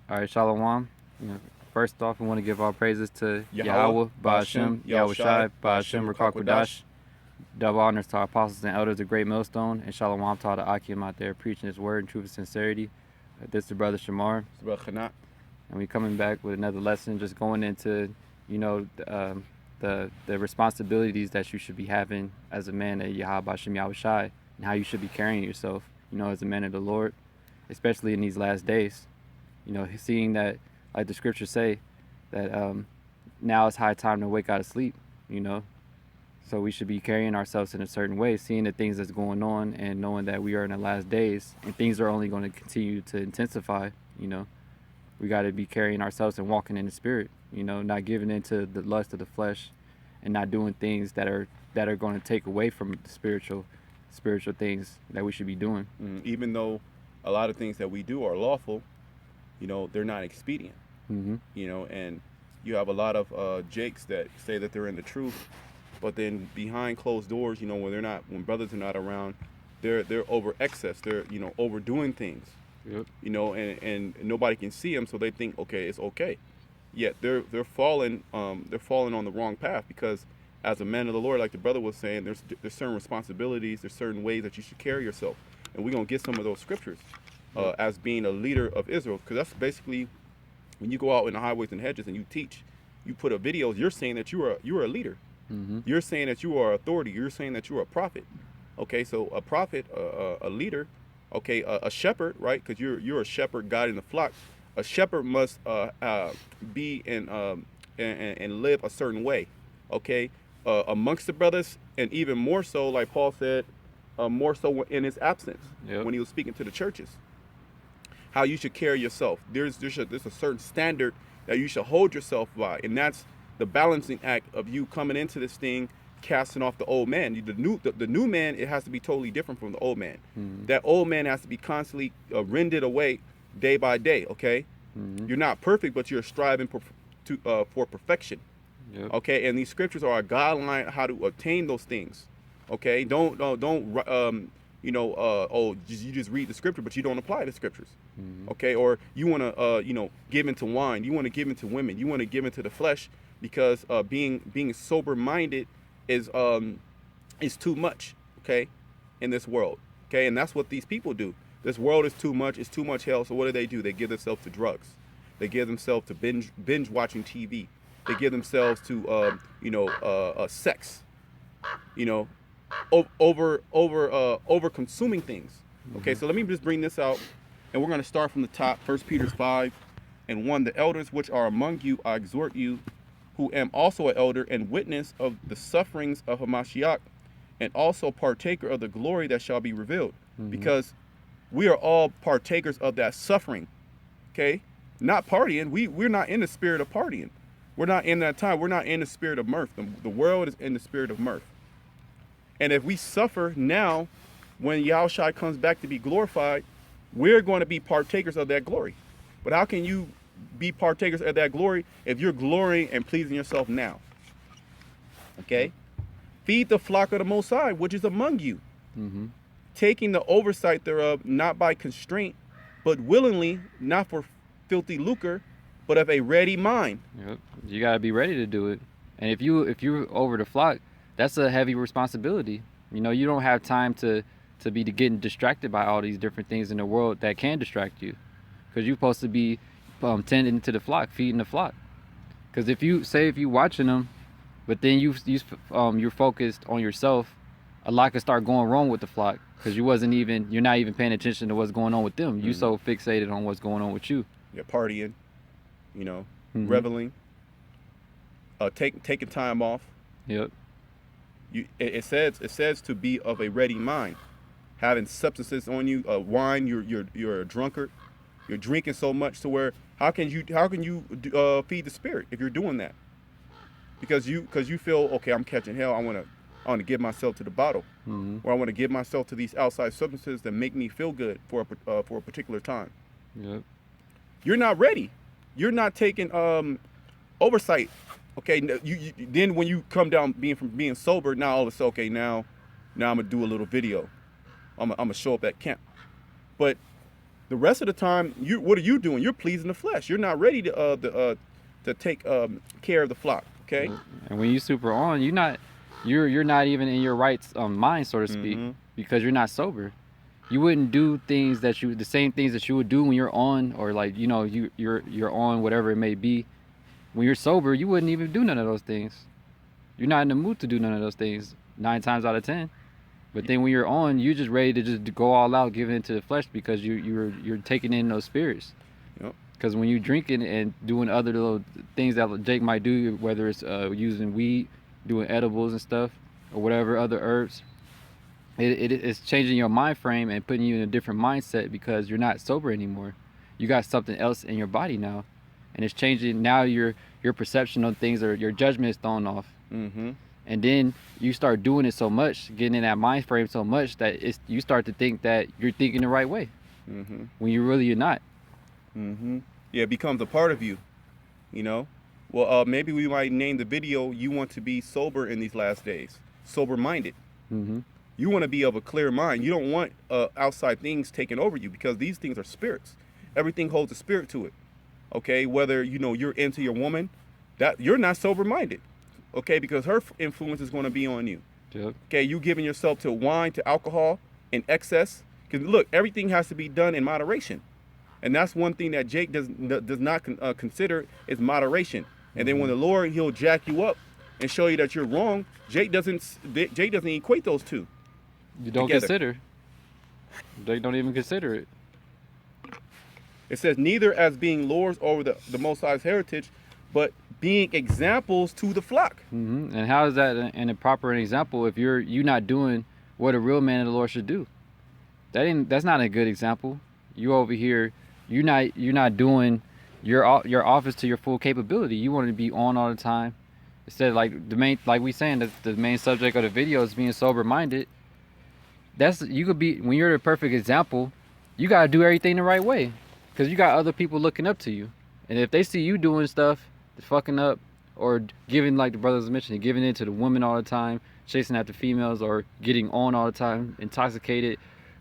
All right, Shalom. You know, first off, we want to give our praises to Yahweh, Yahweh, Ba'ashem, Yahweh Shai, Ba'ashem, Rakakwadash. Double honors to our apostles and elders of Great Millstone, and Shalom to all the Akim out there preaching his word in truth and sincerity. This is Brother Shamar, and we coming back with another lesson, just going into, the responsibilities that you should be having as a man at Yahweh, Ba'ashem, Yahweh Shai, and how you should be carrying yourself, as a man of the Lord, especially in these last days. Seeing that, like the scriptures say, that now it's high time to wake out of sleep, So we should be carrying ourselves in a certain way, seeing the things that's going on and knowing that we are in the last days and things are only going to continue to intensify, We got to be carrying ourselves and walking in the spirit, not giving into the lust of the flesh and not doing things that are going to take away from the spiritual things that we should be doing. Even though a lot of things that we do are lawful, they're not expedient. And you have a lot of jakes that say that they're in the truth, but then behind closed doors, when brothers are not around, they're over excess. They're overdoing things. Yep. And nobody can see them, so they think it's okay. Yet they're falling on the wrong path, because as a man of the Lord, like the brother was saying, there's certain responsibilities, there's certain ways that you should carry yourself, and we're gonna get some of those scriptures as being a leader of Israel, because that's basically when you go out in the highways and hedges and you teach, you put up videos, you're saying that you are a leader. Mm-hmm. You're saying that you are authority. You're saying that you are a prophet. Okay, so a prophet, a leader, a shepherd, right? Because you're a shepherd guiding the flock. A shepherd must be and live a certain way, okay, amongst the brothers, and even more so, like Paul said, more so in his absence. Yep. When he was speaking to the churches. How you should carry yourself. There's a certain standard that you should hold yourself by, and that's the balancing act of you coming into this thing, casting off the old man. The new man, it has to be totally different from the old man. Mm-hmm. That old man has to be constantly rended away day by day. Okay, You're not perfect, but you're striving for perfection. Yep. Okay, and these scriptures are a guideline how to obtain those things. Okay, don't you just read the scripture, but you don't apply the scriptures. Mm-hmm. Okay, or you want to give into wine, you want to give into women, you want to give into the flesh, because being sober minded is too much. Okay, in this world. Okay, and that's what these people do. This world is too much. It's too much hell. So what do? They give themselves to drugs. They give themselves to binge watching TV. They give themselves to sex. Over consuming things. Okay, so let me just bring this out, and we're going to start from the top. 1 Peter 5:1. The elders which are among you, I exhort you, who am also an elder and witness of the sufferings of Hamashiach, and also partaker of the glory that shall be revealed. Because we are all partakers of that suffering. Okay, not partying. We're not in the spirit of partying. We're not in that time. We're not in the spirit of mirth. The world is in the spirit of mirth. And if we suffer now, when Yahushua comes back to be glorified, we're going to be partakers of that glory. But how can you be partakers of that glory if you're glorying and pleasing yourself now? Okay? Feed the flock of the Most High, which is among you, taking the oversight thereof, not by constraint, but willingly, not for filthy lucre, but of a ready mind. Yep. You got to be ready to do it. And if you're over the flock, that's a heavy responsibility. You don't have time to be getting distracted by all these different things in the world that can distract you, because you're supposed to be tending to the flock, feeding the flock. Because if you watching them, but then you're focused on yourself, a lot could start going wrong with the flock, because you're not even paying attention to what's going on with them. You so fixated on what's going on with you. You're partying, reveling, taking time off. Yep. It says to be of a ready mind, having substances on you, wine. You're a drunkard. You're drinking so much to where how can you feed the spirit if you're doing that? Because you feel, okay, I'm catching hell. I want to give myself to the bottle, or I want to give myself to these outside substances that make me feel good for a particular time. Yep. You're not ready. You're not taking oversight. Okay, then when you come down from being sober, now all of a sudden, okay, now I'm gonna do a little video. I'm gonna show up at camp. But The rest of the time, what are you doing? You're pleasing the flesh. You're not ready to take care of the flock. Okay. And when you super on, you're not even in your right mind, so to speak, because you're not sober. You wouldn't do the same things that you would do when you're on, or like, you know, you're on whatever it may be. When you're sober, you wouldn't even do none of those things. You're not in the mood to do none of those things 9 times out of 10. But then when you're on, you're just ready to just go all out, giving into the flesh, because you're taking in those spirits. Yep. Because when you're drinking and doing other little things that Jake might do, whether it's using weed, doing edibles and stuff, or whatever other herbs, it's changing your mind frame and putting you in a different mindset, because you're not sober anymore. You got something else in your body now, and it's changing. Now your perception on things, or your judgment is thrown off. And then you start doing it so much, getting in that mind frame so much, that you start to think that you're thinking the right way, when you're not. Yeah, it becomes a part of you, you know. Well, maybe we might name the video, "You Want to Be Sober in These Last Days." Sober-minded. You want to be of a clear mind. You don't want outside things taking over you, because these things are spirits. Everything holds a spirit to it. Okay, whether, you know, you're into your woman, that you're not sober-minded. Okay, because her influence is going to be on you. Yep. Okay, you giving yourself to wine, to alcohol in excess. Because look, everything has to be done in moderation, and that's one thing that Jake does not consider is moderation. And then when the Lord, he'll jack you up and show you that you're wrong. Jake doesn't equate those two. You don't together. consider. They don't even consider it. It says, neither as being lords over the Most High's heritage, but being examples to the flock. And how is that an proper example if you're not doing what a real man of the Lord should do? That's not a good example. You over here, you're not doing your office to your full capability. You want to be on all the time. Instead, like we saying that the main subject of the video is being sober minded. You could be, when you're the perfect example, you gotta do everything the right way, because you got other people looking up to you, and if they see you doing stuff, fucking up, or giving, like the brothers mentioned, giving in to the women all the time, chasing after females, or getting on all the time, intoxicated,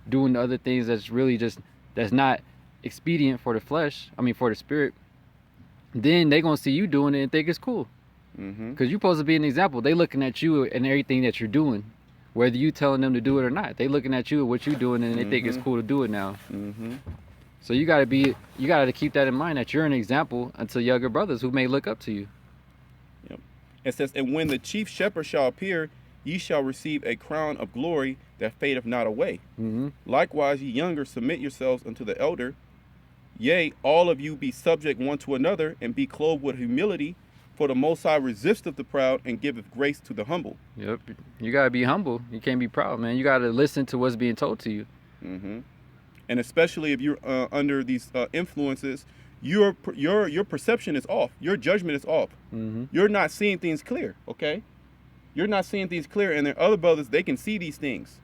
doing the other things that's not expedient for the flesh, for the spirit, then they gonna see you doing it and think it's cool. Because you're supposed to be an example. They looking at you and everything that you're doing, whether you telling them to do it or not. They looking at you and what you're doing, and they think it's cool to do it now. So you gotta keep that in mind, that you're an example unto younger brothers who may look up to you. Yep. It says, and when the chief shepherd shall appear, ye shall receive a crown of glory that fadeth not away. Likewise, ye younger, submit yourselves unto the elder. Yea, all of you be subject one to another, and be clothed with humility. For the Most High resisteth the proud, and giveth grace to the humble. Yep. You gotta be humble. You can't be proud, man. You gotta listen to what's being told to you. And especially if you're under these influences, your perception is off. Your judgment is off. You're not seeing things clear. Okay, you're not seeing things clear, and there are other brothers, they can see these things.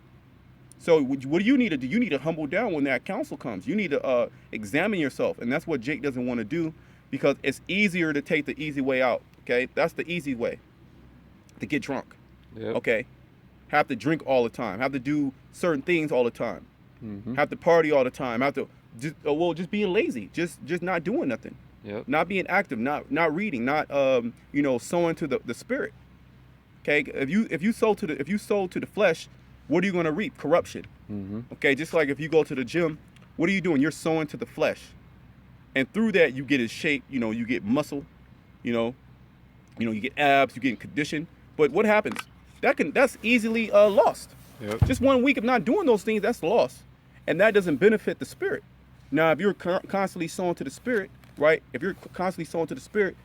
So what do you need to do? You need to humble down when that counsel comes. You need to examine yourself, and that's what Jake doesn't want to do, because it's easier to take the easy way out. Okay, that's the easy way, to get drunk. Okay, have to drink all the time, have to do certain things all the time, have to party all the time, have to just being lazy, just not doing nothing, not being active, not reading, not sowing to the spirit. Okay, if you sow to the flesh, what are you going to reap? Corruption. Okay, just like if you go to the gym, what are you doing? You're sowing to the flesh, and through that you get in shape. You get muscle. You get abs. You get in condition. But what happens? That's easily lost. Just 1 week of not doing those things, that's lost, and that doesn't benefit the spirit. Now, if you're constantly sowing to the spirit, right? If you're constantly sowing to the spirit,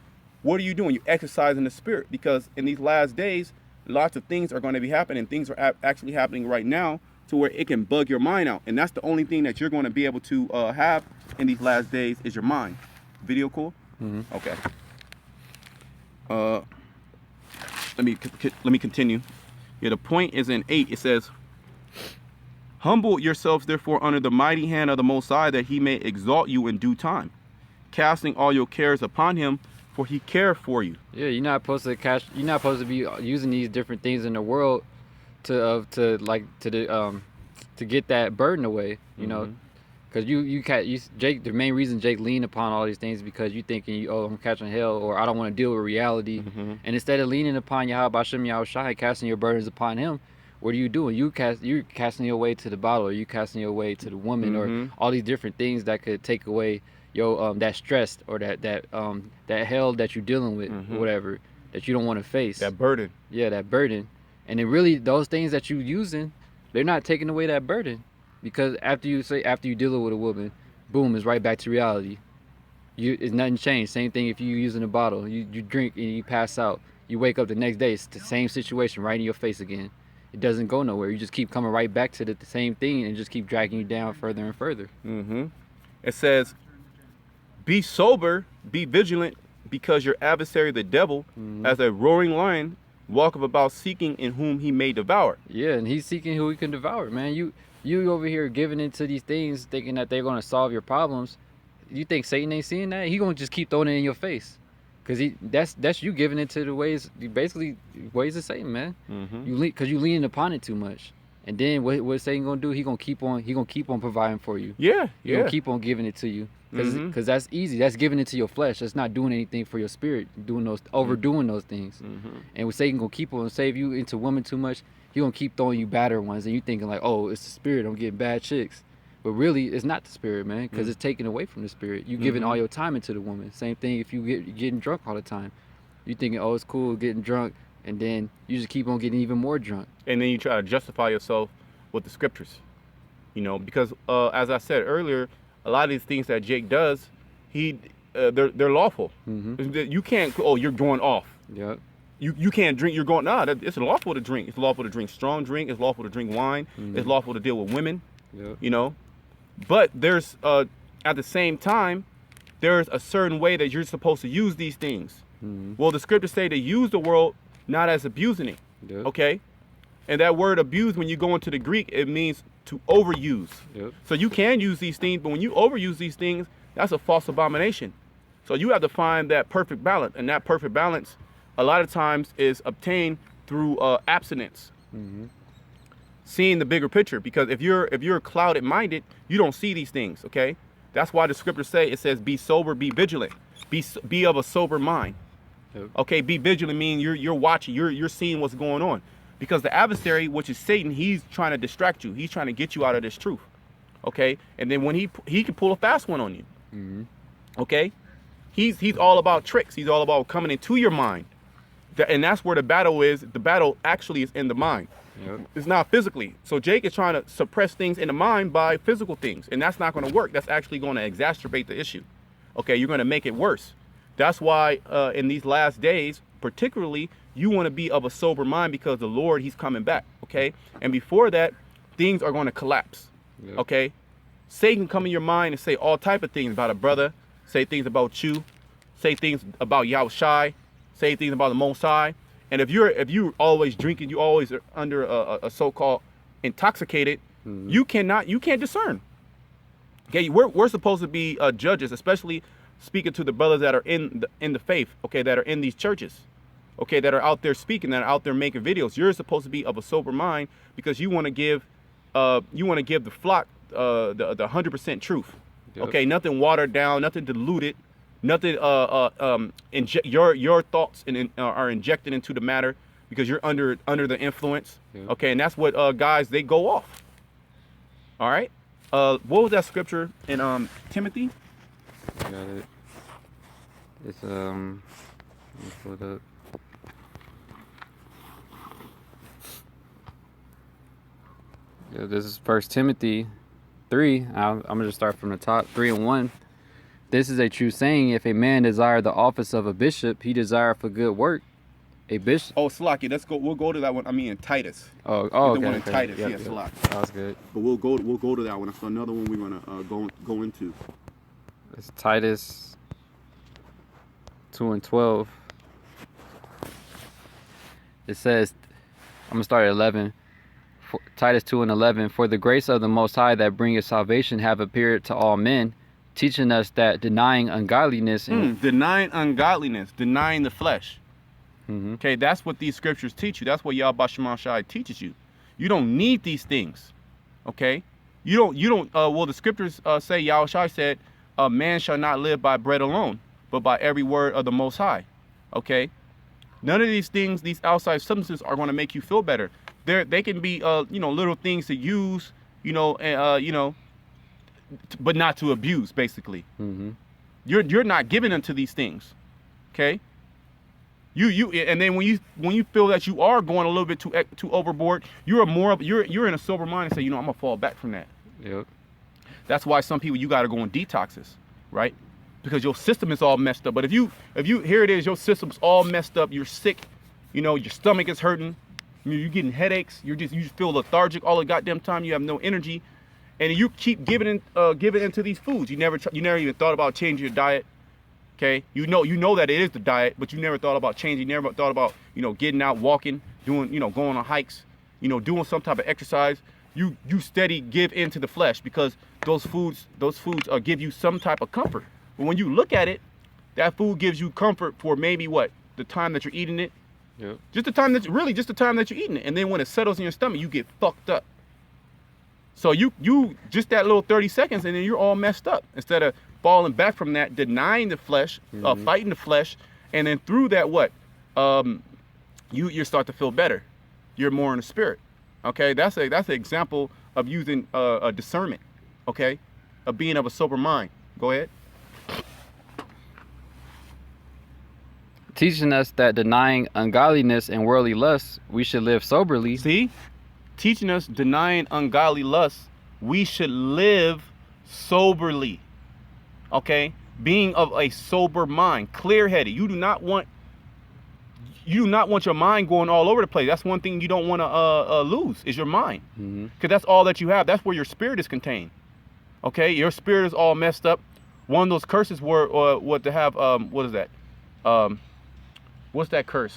what are you doing? You're exercising the spirit, because in these last days, lots of things are going to be happening. Things are actually happening right now to where it can bug your mind out, and that's the only thing that you're going to be able to have in these last days is your mind. Video cool? Okay. Let me continue. Yeah, the point is in 8. It says, humble yourselves therefore under the mighty hand of the Most High, that he may exalt you in due time, casting all your cares upon him, for he cares for you. Yeah, you're not supposed to be using these different things in the world to get that burden away, because Because Jake, the main reason Jake leaned upon all these things is because you thinking, oh, I'm catching hell, or I don't want to deal with reality. Mm-hmm. And instead of leaning upon Yahweh Hashem Yahushai, casting your burdens upon Him, what are you doing? You're casting your way to the bottle, or you casting your way to the woman, or all these different things that could take away your that stress or that hell that you're dealing with, or whatever that you don't want to face. That burden. Yeah, that burden. And then really those things that you're using, they're not taking away that burden. Because after you deal with a woman, boom, it's right back to reality. It's nothing changed. Same thing if you're using a bottle. You drink and you pass out. You wake up the next day, it's the same situation right in your face again. It doesn't go nowhere. You just keep coming right back to the same thing and just keep dragging you down further and further. It says, be sober, be vigilant, because your adversary the devil, as a roaring lion, walketh about seeking in whom he may devour. Yeah, and he's seeking who he can devour, man. You over here giving into these things, thinking that they're gonna solve your problems. You think Satan ain't seeing that? He gonna just keep throwing it in your face, cause that's you giving into the ways of Satan, man. Cause you leaning upon it too much, and then what Satan gonna do? He gonna keep on providing for you. He gonna keep on giving it to you, cause that's easy. That's giving it to your flesh. That's not doing anything for your spirit. Overdoing those things, and with Satan gonna keep on save you into women too much. He gonna keep throwing you battered ones, and you thinking like, oh, it's the spirit. I'm getting bad chicks, but really, it's not the spirit, man, because it's taken away from the spirit. You giving all your time into the woman. Same thing if you getting drunk all the time. You thinking, oh, it's cool getting drunk, and then you just keep on getting even more drunk. And then you try to justify yourself with the scriptures, because as I said earlier, a lot of these things that Jake does, they're lawful. You can't. Oh, you're going off. Yep. You can't drink. You're going. Nah, it's lawful to drink. It's lawful to drink strong drink. It's lawful to drink wine. It's lawful to deal with women. Yep. But there's at the same time, there's a certain way that you're supposed to use these things. Well, the scriptures say to use the world not as abusing it. Yep. Okay, and that word abuse, when you go into the Greek, it means to overuse. Yep. So you can use these things, but when you overuse these things, that's a false abomination. So you have to find that perfect balance, and that perfect balance, a lot of times, is obtained through abstinence, seeing the bigger picture. Because if you're clouded minded, you don't see these things. Okay, that's why the scriptures say, it says, be sober, be vigilant, be of a sober mind. Yep. Okay, be vigilant means you're watching, you're seeing what's going on, because the adversary, which is Satan, he's trying to distract you. He's trying to get you out of this truth. Okay, and then when he can pull a fast one on you. Okay, he's all about tricks. He's all about coming into your mind. And that's where the battle is. The battle actually is in the mind. Yep. It's not physically. So Jake is trying to suppress things in the mind by physical things. And that's not going to work. That's actually going to exacerbate the issue. Okay, you're going to make it worse. That's why in these last days, particularly, you want to be of a sober mind, because the Lord, he's coming back. Okay, and before that, things are going to collapse. Yep. Okay, Satan come in your mind and say all type of things about a brother, say things about you, say things about Yahushai, say things about the Most High. And if you're always drinking, you always are under a so-called intoxicated, you can't discern. Okay, we're supposed to be judges, especially speaking to the brothers that are in the faith. Okay, that are in these churches. Okay, that are out there speaking, that are out there making videos. You're supposed to be of a sober mind, because you want to give the flock the 100% truth. Yep. Okay, nothing watered down, nothing diluted. Nothing your thoughts are injected into the matter, because you're under the influence. Yeah. Okay, and that's what guys, they go off. All right, what was that scripture in Timothy? Got it. It's let me pull it up. Yeah, this is 1 Timothy 3. I'm gonna just start from the top. 3:1. This is a true saying: if a man desire the office of a bishop, he desire for good work. A bishop. Oh, Salaki, let's go. We'll go to that one. I mean, in Titus. Oh, the okay. one in Okay. Titus. Yep, Yeah, yep. Salaki. That was good. But we'll go to that one. That's another one we're gonna go into. It's Titus 2:12. It says, I'm gonna start at 11. Titus 2:11. For the grace of the Most High that bringeth salvation have appeared to all men, teaching us that denying ungodliness and Denying ungodliness, denying the flesh. Okay, that's what these scriptures teach you. That's what Yahweh Shai teaches you. You don't need these things. Okay, Well, the scriptures say, Yahushua said, man shall not live by bread alone, but by every word of the Most High. Okay? None of these things, these outside substances, are going to make you feel better. They can be, little things to use, but not to abuse, basically. Mm-hmm. You're not given into these things. Okay? And then when you feel that you are going a little bit too overboard, you're in a sober mind and say, I'm gonna fall back from that. Yep. That's why some people, you got to go on detoxes, right? Because your system is all messed up. But if you here it is, your system's all messed up. You're sick. Your stomach is hurting. You're getting headaches. You just feel lethargic all the goddamn time. You have no energy, and you keep giving into these foods. You never even thought about changing your diet. Okay, you know that it is the diet, but you never thought about changing. You never thought about getting out, walking, doing going on hikes, doing some type of exercise. You steady give into the flesh because those foods give you some type of comfort. But when you look at it, that food gives you comfort for maybe the time that you're eating it. Yep. Just the time that you're eating it, and then when it settles in your stomach, you get fucked up. So you just that little 30 seconds, and then you're all messed up. Instead of falling back from that, denying the flesh, fighting the flesh, and then through that, you start to feel better. You're more in the spirit. Okay, that's an example of using a discernment. Okay, of being of a sober mind. Go ahead. Teaching us that denying ungodliness and worldly lusts, we should live soberly. See, teaching us denying ungodly lusts, we should live soberly. Okay, being of a sober mind, clear-headed. You do not want your mind going all over the place. That's one thing you don't want to lose is your mind, because that's all that you have. That's where your spirit is contained. Okay, your spirit is all messed up. One of those curses were what to have. What is that? What's that curse?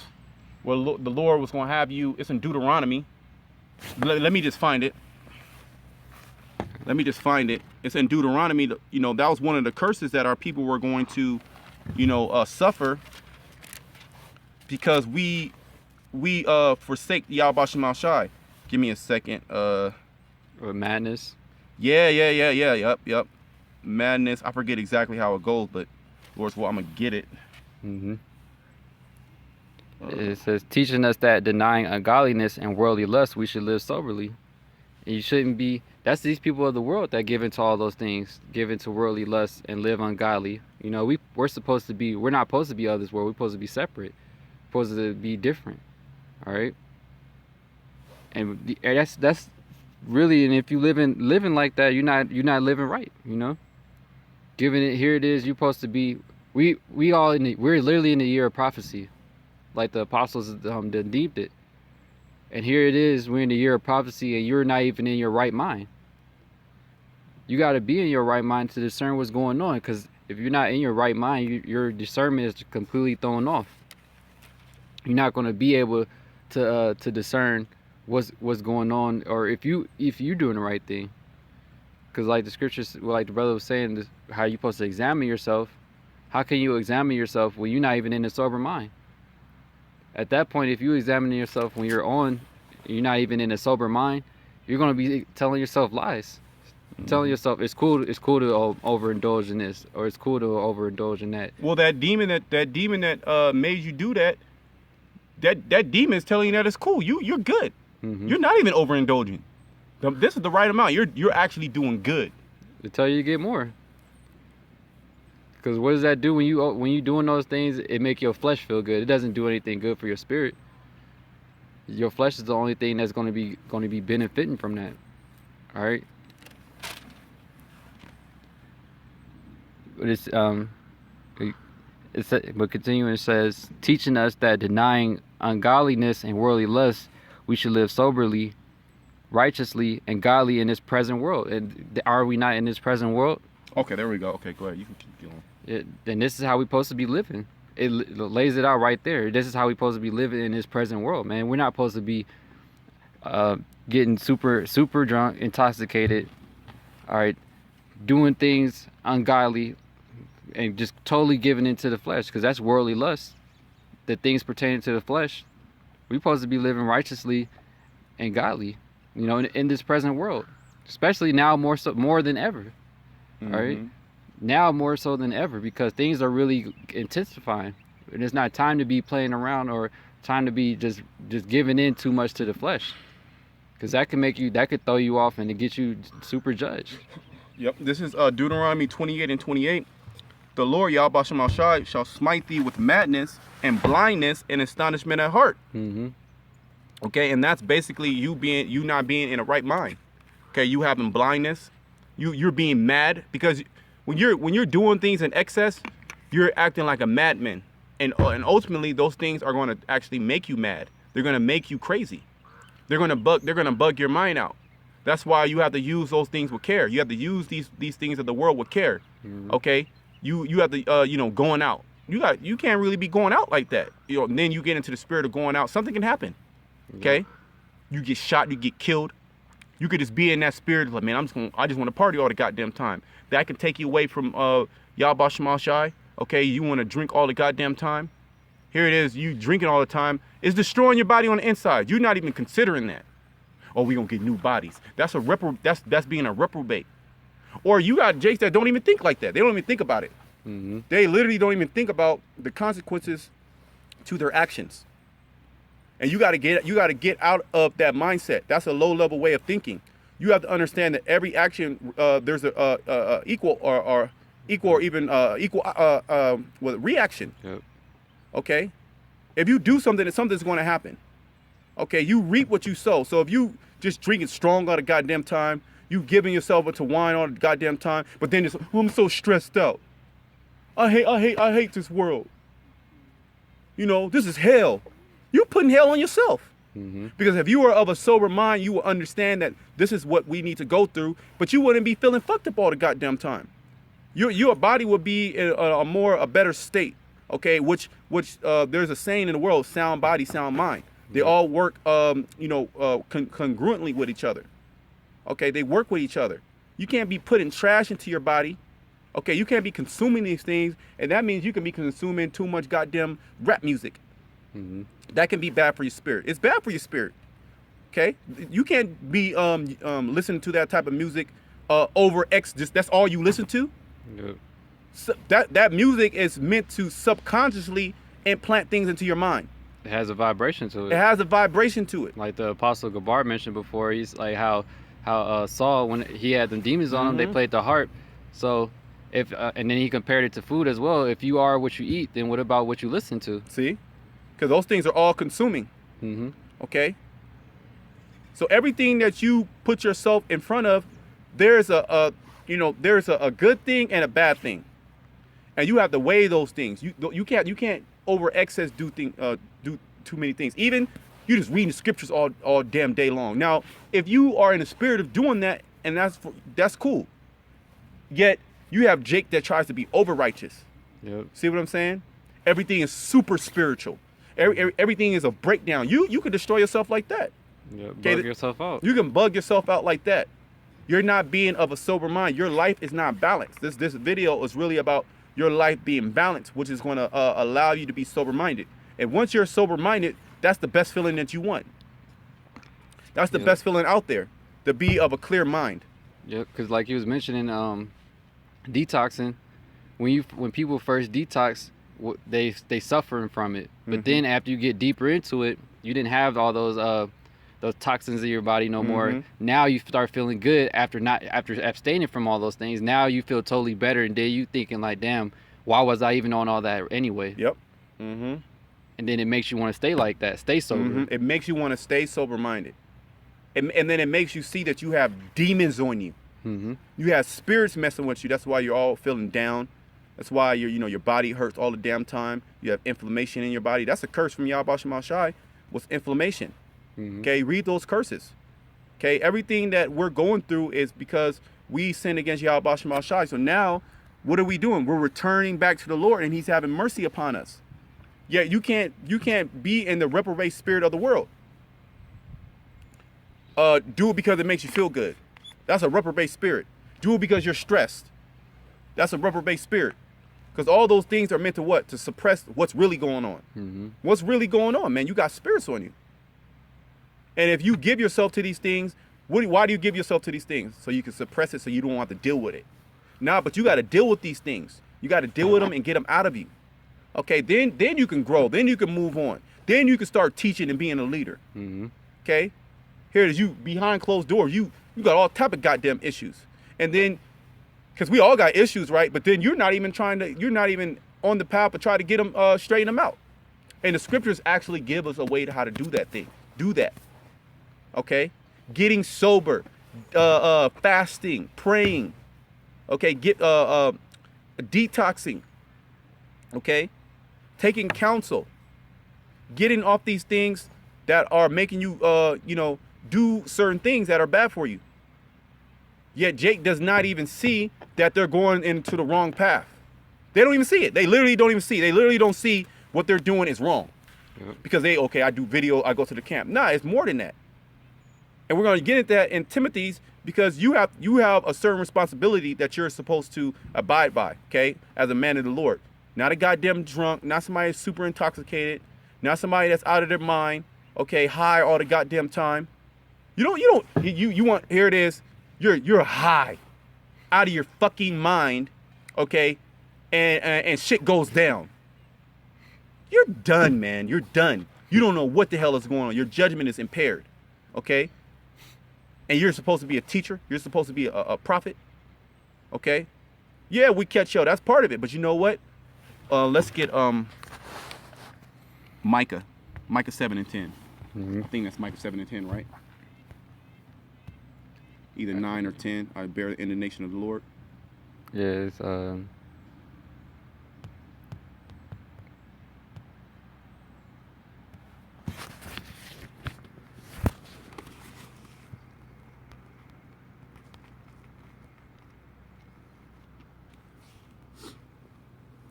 Well, the Lord was going to have you. It's in Deuteronomy. Let me just find it. It's in Deuteronomy. That was one of the curses that our people were going to, suffer, because we forsake Yahweh Shema Shai. Give me a second. Or madness. Yeah. Yep. Madness. I forget exactly how it goes, but Lord's will, I'm gonna get it. It says, teaching us that denying ungodliness and worldly lust, we should live soberly. And you shouldn't be. That's these people of the world that give into all those things, give into worldly lust and live ungodly. We're supposed to be. We're not supposed to be of this world. We're supposed to be separate. We're supposed to be different. All right. And that's really. And if you living like that, you're not living right. Giving it, here it is. You're supposed to be. We're literally in the year of prophecy, like the apostles deemed it. And here it is, we're in the year of prophecy, and you're not even in your right mind. You got to be in your right mind to discern what's going on, because if you're not in your right mind, your discernment is completely thrown off. You're not going to be able to discern what's going on, or if you're doing the right thing. Because like the scriptures, like the brother was saying, how you're supposed to examine yourself. How can you examine yourself when you're not even in a sober mind? At that point, if you examine yourself when you're not even in a sober mind, you're going to be telling yourself lies. Telling yourself it's cool to overindulge in this, or it's cool to overindulge in that. Well, that demon that made you do that demon is telling you that it's cool. You're good. You're not even overindulging. This is the right amount. You're actually doing good. They tell you to get more. Because what does that do when you doing those things? It make your flesh feel good. It doesn't do anything good for your spirit. Your flesh is the only thing that's going to be benefiting from that. All right. But continuing, it says, teaching us that denying ungodliness and worldly lust, we should live soberly, righteously, and godly in this present world. And are we not in this present world? Okay, there we go. Okay, go ahead. You can keep going. Then this is how we're supposed to be living. It lays it out right there. This is how we're supposed to be living in this present world, man. We're not supposed to be getting super drunk, intoxicated, all right, doing things ungodly, and just totally giving into the flesh, because that's worldly lust. The things pertaining to the flesh, we're supposed to be living righteously and godly, in this present world. especially now more than ever. All right, now more so than ever, because things are really intensifying, and it's not time to be playing around or time to be just giving in too much to the flesh, because that could throw you off and to get you super judged. Yep. This is Deuteronomy 28:28. The Lord Yahweh Shem Shai shall smite thee with madness and blindness and astonishment at heart. Okay, and that's basically you not being in a right mind. Okay, you having blindness, you're being mad, because when you're doing things in excess, you're acting like a madman, and ultimately those things are going to actually make you mad. They're going to make you crazy. They're going to bug your mind out. That's why you have to use those things with care. You have to use these things of the world with care. Okay, you have to going out. You can't really be going out like that. And then you get into the spirit of going out. Something can happen. Okay, you get shot, you get killed. You could just be in that spirit of like, man, I just want to party all the goddamn time. That can take you away from Yahweh Shema Shai. Okay, you want to drink all the goddamn time. Here it is, you drinking all the time. It's destroying your body on the inside. You're not even considering that. Oh, we gonna get new bodies. That's being a reprobate. Or you got jakes that don't even think like that. They don't even think about it. They literally don't even think about the consequences to their actions. And you got to get out of that mindset. That's a low level way of thinking. You have to understand that every action there's a equal reaction. Yep. Okay, if you do something, something's going to happen. Okay, you reap what you sow. So if you just drinking strong all the goddamn time, you giving yourself to wine all the goddamn time, but then I'm so stressed out. I hate this world. This is hell. You're putting hell on yourself. Because if you are of a sober mind, you will understand that this is what we need to go through, but you wouldn't be feeling fucked up all the goddamn time. Your body would be in a better state. Okay, which there's a saying in the world: sound body, sound mind. They all work, congruently with each other. Okay, they work with each other. You can't be putting trash into your body. Okay, you can't be consuming these things, and that means you can be consuming too much goddamn rap music. That can be bad for your spirit. It's bad for your spirit. Okay, you can't be listening to that type of music over X. Just that's all you listen to. Yep. So that music is meant to subconsciously implant things into your mind. It has a vibration to it. It has a vibration to it. Like the Apostle Gabar mentioned before, he's like how Saul, when he had them demons on him, they played the harp. So if and then he compared it to food as well. If you are what you eat, then what about what you listen to? See, because those things are all consuming. Okay. So everything that you put yourself in front of, there's a good thing and a bad thing, and you have to weigh those things. You can't over excess do too many things. Even you just reading the scriptures all damn day long. Now, if you are in the spirit of doing that, and that's cool. Yet you have Jake that tries to be over righteous. Yep. See what I'm saying? Everything is super spiritual. Everything is a breakdown. You could destroy yourself like that. Yep. Bug yourself out. You can bug yourself out like that. You're not being of a sober mind. Your life is not balanced. This video is really about your life being balanced, which is going to allow you to be sober-minded. And once you're sober-minded, that's the best feeling that you want. That's the best feeling out there, to be of a clear mind. Yep, because like you was mentioning, detoxing. When people first detox, they suffering from it. But then after you get deeper into it, you didn't have all those toxins in your body no more. Now you start feeling good after abstaining from all those things. Now you feel totally better, and then you thinking like, damn, why was I even on all that anyway? Yep. And then it makes you want to stay like that, stay sober. It makes you want to stay sober-minded. And then it makes you see that you have demons on you. You have spirits messing with you. That's why you're all feeling down. That's why your body hurts all the damn time. You have inflammation in your body. That's a curse from Yahweh Shema Shai, was inflammation. Okay, read those curses. Okay, everything that we're going through is because we sinned against Yahweh Shema Shai. So now, what are we doing? We're returning back to the Lord, and He's having mercy upon us. Yeah, you can't be in the reprobate spirit of the world. Do it because it makes you feel good. That's a reprobate spirit. Do it because you're stressed. That's a reprobate spirit. Because all those things are meant to what? To suppress what's really going on. What's really going on, man? You got spirits on you. And if you give yourself to these things, Why do you give yourself to these things? So you can suppress it so you don't have to deal with it. Nah, but you got to deal with these things. You got to deal with them and get them out of you. Okay, then you can grow. Then you can move on. Then you can start teaching and being a leader. Okay? Here it is, you behind closed doors. You got all type of goddamn issues. And then, because we all got issues, right? But then you're not even on the path to try to get them, straighten them out. And the scriptures actually give us a way to how to do that thing. Do that. Okay? Getting sober, fasting, praying. Okay? Detoxing. Okay? Taking counsel. Getting off these things that are making you, do certain things that are bad for you. Yet Jake does not even see that they're going into the wrong path. They don't even see it. They literally don't even see it. They literally don't see what they're doing is wrong. Because I do video, I go to the camp. Nah, it's more than that. And we're going to get into that in Timothy's because you have a certain responsibility that you're supposed to abide by, okay, as a man of the Lord. Not a goddamn drunk, not somebody that's super intoxicated, not somebody that's out of their mind, okay, high all the goddamn time. You want, here it is, you're high, out of your fucking mind, okay, and shit goes down. You're done, man. You're done. You don't know what the hell is going on. Your judgment is impaired, okay? And you're supposed to be a teacher. You're supposed to be a prophet, okay? Yeah, we catch yo. That's part of it. But you know what? Let's get Micah 7 and 10. I think that's Micah 7 and 10, right? Either 9 or 10. I bear the indignation of the Lord. Yeah, it's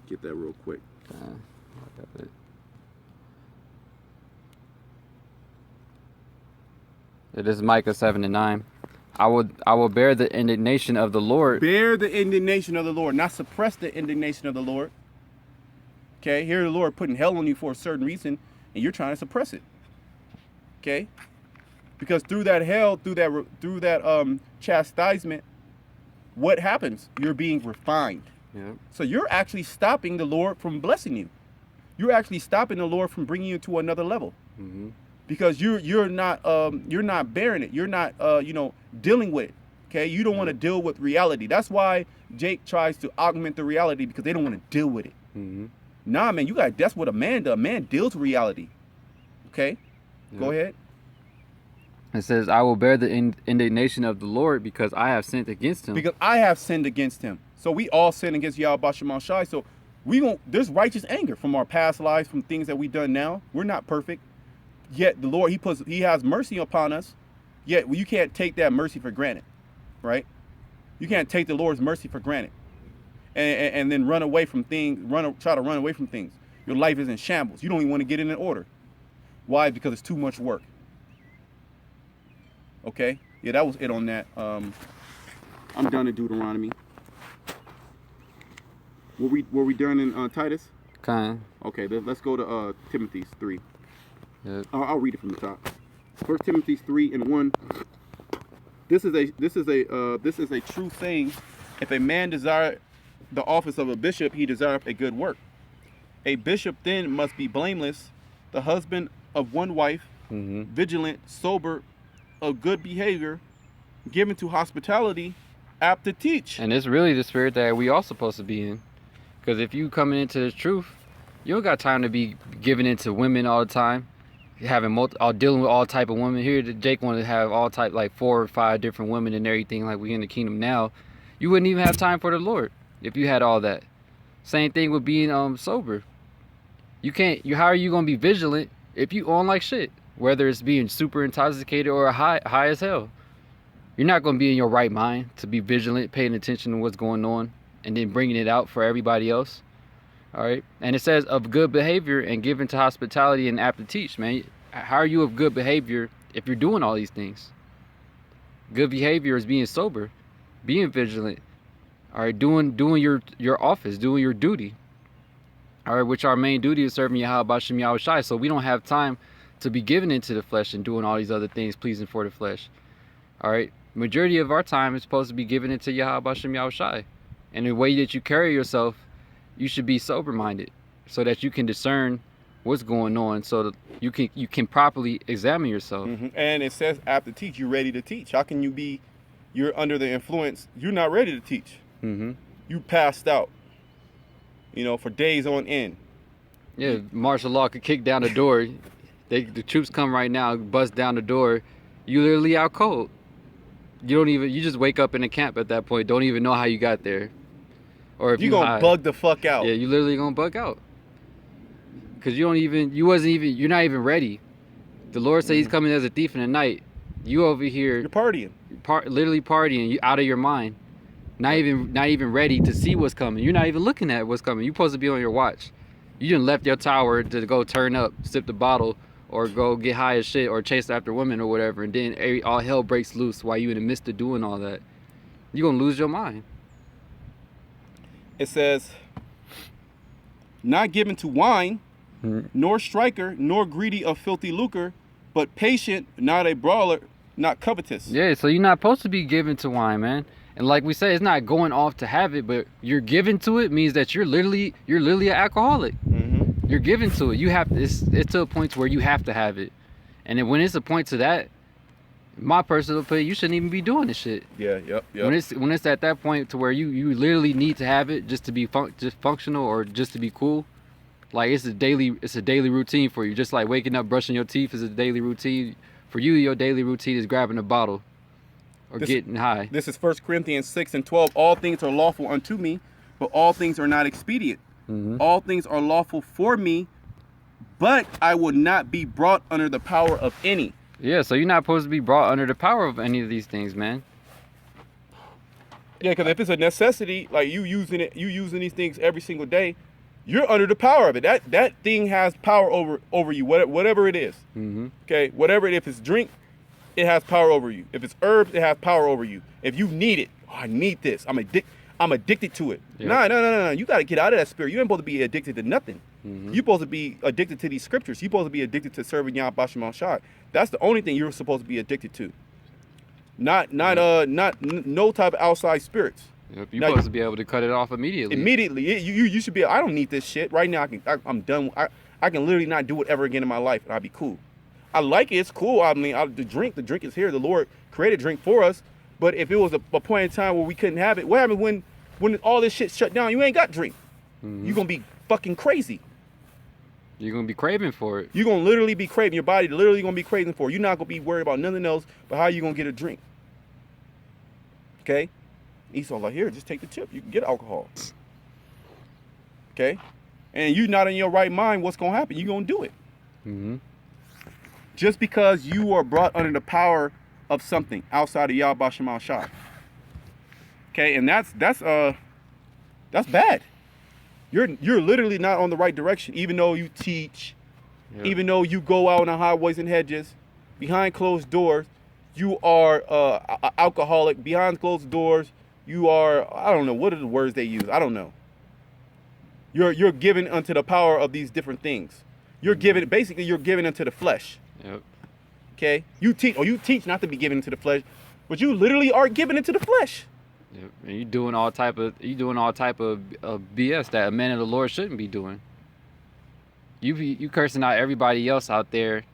Get that real quick. It is Micah 7 and 9. I will bear the indignation of the Lord. Bear the indignation of the Lord, not suppress the indignation of the Lord. Okay, here the Lord putting hell on you for a certain reason, and you're trying to suppress it. Okay, because through that hell, through that chastisement, what happens? You're being refined. Yep. So you're actually stopping the Lord from blessing you. You're actually stopping the Lord from bringing you to another level. Because you're not bearing it. You're not dealing with it. Okay, you don't want to deal with reality. That's why Jake tries to augment the reality, because they don't want to deal with it. Nah, man, that's what a man does. A man deals with reality. Okay, go ahead. It says, I will bear the indignation of the Lord because I have sinned against him. Because I have sinned against him. So we all sin against Yahweh Shema Shai. So there's righteous anger from our past lives, from things that we've done now. We're not perfect. Yet the Lord, he has mercy upon us. Yet you can't take that mercy for granted, right? You can't take the Lord's mercy for granted, and then run away from things. Try to run away from things. Your life is in shambles. You don't even want to get in order. Why? Because it's too much work. Okay. Yeah, that was it on that. I'm done in Deuteronomy. Were we done in Titus? Kind. Okay. Let's go to Timothy's 3. Yep. I'll read it from the top. 1 Timothy 3 and 1. This is a true saying. If a man desire the office of a bishop, he desireth a good work. A bishop then must be blameless, the husband of one wife, vigilant, sober, of good behavior, given to hospitality, apt to teach. And it's really the spirit that we all supposed to be in. Because if you coming into the truth, you don't got time to be giving into women all the time. Dealing with all type of women. Here, Jake wanted to have all type, like 4 or 5 different women and everything, like we in the kingdom now. You wouldn't even have time for the Lord if you had all that. Same thing with being sober. How are you gonna be vigilant if you on like shit? Whether it's being super intoxicated or high as hell. You're not gonna be in your right mind to be vigilant, paying attention to what's going on, and then bringing it out for everybody else. All right, and it says of good behavior and given to hospitality and apt to teach. Man, how are you of good behavior if you're doing all these things? Good behavior is being sober, being vigilant. All right, doing your office, doing your duty. All right, which our main duty is serving Yahweh B'Shem Yahweh Shai. So we don't have time to be given into the flesh and doing all these other things pleasing for the flesh. All right, majority of our time is supposed to be given it to Yahweh Bashem Yahushai, and the way that you carry yourself, you should be sober-minded, so that you can discern what's going on, so that you can properly examine yourself. And it says after teach, you're ready to teach. How can you be? You're under the influence. You're not ready to teach. You passed out. You know, for days on end. Yeah, martial law could kick down the door. The troops come right now, bust down the door. You literally out cold. You just wake up in the camp at that point. Don't even know how you got there. Or if you're gonna bug the fuck out. Yeah, you literally gonna bug out. Cause you're not even ready. The Lord said He's coming as a thief in the night. You over here, you're partying, literally partying. You out of your mind. Not even ready to see what's coming. You're not even looking at what's coming. You're supposed to be on your watch. You done left your tower to go turn up, sip the bottle, or go get high as shit, or chase after women or whatever, and then all hell breaks loose while you in the midst of doing all that. You're gonna lose your mind. It says, not given to wine, nor striker, nor greedy of filthy lucre, but patient, not a brawler, not covetous. Yeah, so you're not supposed to be given to wine, man. And like we said, it's not going off to have it, but you're given to it means that you're literally an alcoholic. You're given to it. You have to, it's to a point where you have to have it. And then when it's a point to that, my personal opinion, you shouldn't even be doing this shit. Yeah, yep. When it's at that point to where you literally need to have it just to be just functional or just to be cool, like it's a daily routine for you. Just like waking up, brushing your teeth is a daily routine. For you, your daily routine is grabbing a bottle or getting high. This is 1 Corinthians 6:12. All things are lawful unto me, but all things are not expedient. All things are lawful for me, but I will not be brought under the power of any. Yeah, so you're not supposed to be brought under the power of any of these things, man. Yeah, because if it's a necessity, like you using these things every single day, you're under the power of it. That thing has power over you, whatever it is. Okay, whatever it is. If it's drink, it has power over you. If it's herbs, it has power over you. If you need it, I need this. I'm addicted to it. Yep. No. You got to get out of that spirit. You ain't supposed to be addicted to nothing. You're supposed to be addicted to these scriptures. You're supposed to be addicted to serving Yahweh Bashem Yahushai. That's the only thing you're supposed to be addicted to. Not no type of outside spirits. Yep, you're supposed to be able to cut it off immediately. You should be. I don't need this shit right now. I'm done. I can literally not do it ever again in my life, and I'll be cool. I like it. It's cool. I mean, the drink is here. The Lord created drink for us. But if it was a point in time where we couldn't have it, what happens when all this shit shut down? You ain't got drink. You're gonna be fucking crazy. You're gonna be craving for it. You're gonna literally be craving. Your body literally gonna be craving for it. You're not gonna be worried about nothing else but how you gonna get a drink. Okay? Esau like, here, just take the tip. You can get alcohol. Okay? And you're not in your right mind, what's gonna happen? You're gonna do it. Just because you are brought under the power of something outside of Yahweh Bashem Yahushai. Okay, and that's bad. You're literally not on the right direction, even though you teach, even though you go out on the highways and hedges, behind closed doors, you are alcoholic. Behind closed doors, you are, I don't know, what are the words they use? I don't know. You're given unto the power of these different things. You're given unto the flesh. Yep. Okay? You teach not to be given into the flesh, but you literally are given into the flesh. Yep. And you doing all type of BS that a man of the Lord shouldn't be doing. You cursing out everybody else out there,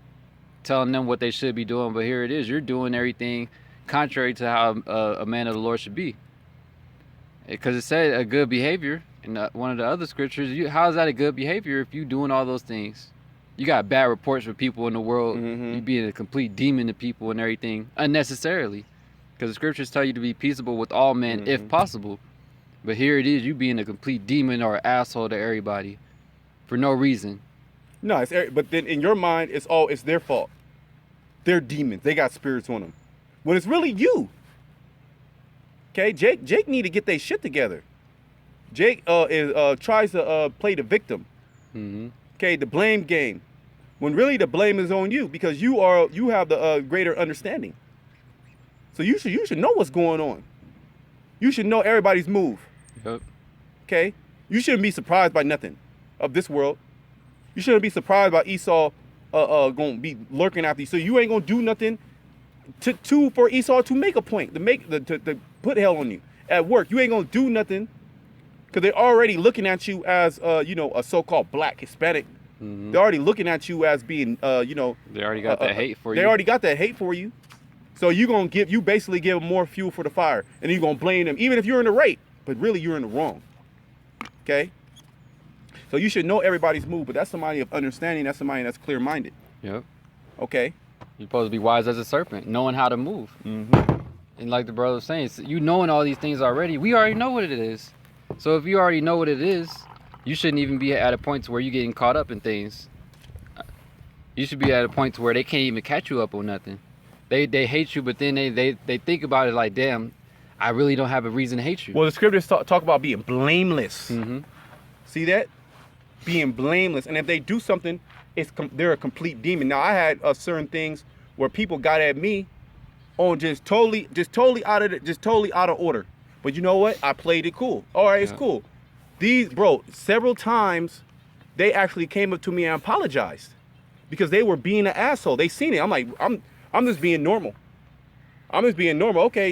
telling them what they should be doing, but here it is, you're doing everything contrary to how a man of the Lord should be. Because it said a good behavior in one of the other scriptures. How is that a good behavior if you doing all those things? You got bad reports with people in the world. You being a complete demon to people and everything unnecessarily. Because the scriptures tell you to be peaceable with all men if possible. But here it is, you being a complete demon or an asshole to everybody for no reason. No, but then in your mind, it's their fault. They're demons. They got spirits on them. When it's really you. Okay, Jake need to get their shit together. Jake tries to play the victim. Okay, the blame game. When really the blame is on you because you have the greater understanding. So you should know what's going on. You should know everybody's move. Yep. Okay? You shouldn't be surprised by nothing of this world. You shouldn't be surprised by Esau gonna be lurking after you. So you ain't gonna do nothing for Esau to make a point, to put hell on you at work. You ain't gonna do nothing because they're already looking at you as a so-called black Hispanic. Mm-hmm. They're already looking at you as being They already got that hate for you. They already got that hate for you. So you basically give them more fuel for the fire, and you're gonna blame them, even if you're in the right, but really you're in the wrong. Okay. So you should know everybody's move, but that's somebody of understanding. That's somebody that's clear-minded. Yep. Okay. You're supposed to be wise as a serpent, knowing how to move. Mm-hmm. And like the brother was saying, you knowing all these things already, we already know what it is. So if you already know what it is, you shouldn't even be at a point to where you're getting caught up in things. You should be at a point to where they can't even catch you up on nothing. They hate you, but then they think about it like, damn, I really don't have a reason to hate you. Well, the scriptures talk about being blameless. Mm-hmm. See that? Being blameless. And if they do something, they're a complete demon. Now, I had certain things where people got at me on just totally out of order. But you know what? I played it cool. All right, it's cool. Several times they actually came up to me and apologized because they were being an asshole. They seen it. I'm like, I'm just being normal. I'm just being normal. Okay,